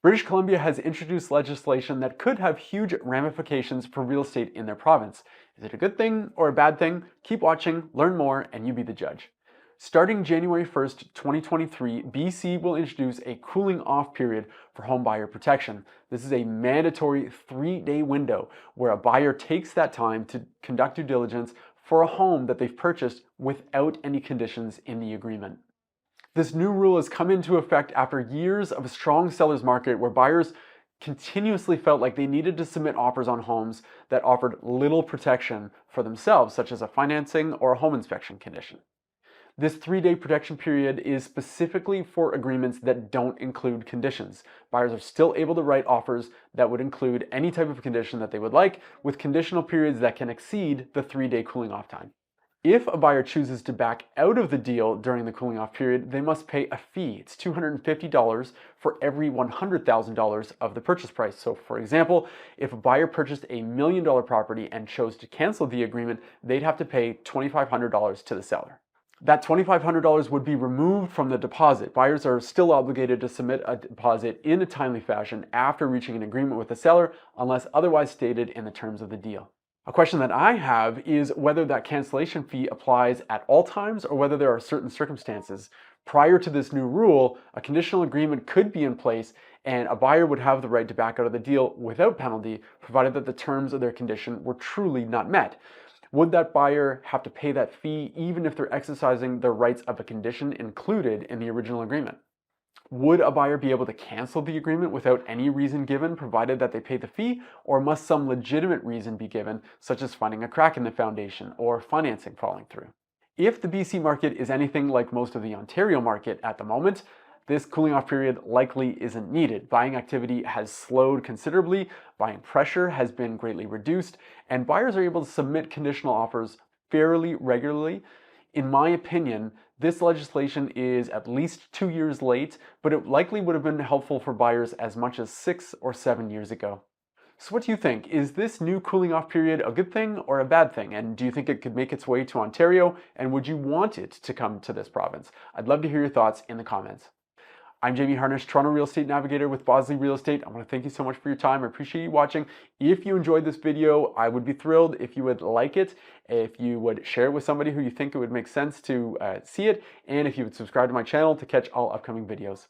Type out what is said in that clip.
British Columbia has introduced legislation that could have huge ramifications for real estate in their province. Is it a good thing or a bad thing? Keep watching, learn more, and you be the judge. Starting January 1st, 2023, BC will introduce a cooling off period for home buyer protection. This is a mandatory 3-day window where a buyer takes that time to conduct due diligence for a home that they've purchased without any conditions in the agreement. This new rule has come into effect after years of a strong seller's market where buyers continuously felt like they needed to submit offers on homes that offered little protection for themselves, such as a financing or a home inspection condition. This 3-day protection period is specifically for agreements that don't include conditions. Buyers are still able to write offers that would include any type of condition that they would like, with conditional periods that can exceed the 3-day cooling off time. If a buyer chooses to back out of the deal during the cooling off period, they must pay a fee. It's $250 for every $100,000 of the purchase price. So for example, if a buyer purchased a $1 million property and chose to cancel the agreement, they'd have to pay $2,500 to the seller. That $2,500 would be removed from the deposit. Buyers are still obligated to submit a deposit in a timely fashion after reaching an agreement with the seller, unless otherwise stated in the terms of the deal. A question that I have is whether that cancellation fee applies at all times or whether there are certain circumstances. Prior to this new rule, a conditional agreement could be in place and a buyer would have the right to back out of the deal without penalty, provided that the terms of their condition were truly not met. Would that buyer have to pay that fee even if they're exercising their rights of a condition included in the original agreement? Would a buyer be able to cancel the agreement without any reason given, provided that they pay the fee, or must some legitimate reason be given, such as finding a crack in the foundation or financing falling through? If the BC market is anything like most of the Ontario market at the moment, this cooling off period likely isn't needed. Buying activity has slowed considerably, buying pressure has been greatly reduced, and buyers are able to submit conditional offers fairly regularly. In my opinion, this legislation is at least 2 years late, but it likely would have been helpful for buyers as much as 6 or 7 years ago. So what do you think? Is this new cooling off period a good thing or a bad thing? And do you think it could make its way to Ontario? And would you want it to come to this province? I'd love to hear your thoughts in the comments. I'm Jamie Harnish, Toronto Real Estate Navigator with Bosley Real Estate. I want to thank you so much for your time. I appreciate you watching. If you enjoyed this video, I would be thrilled if you would like it, if you would share it with somebody who you think it would make sense to see it, and if you would subscribe to my channel to catch all upcoming videos.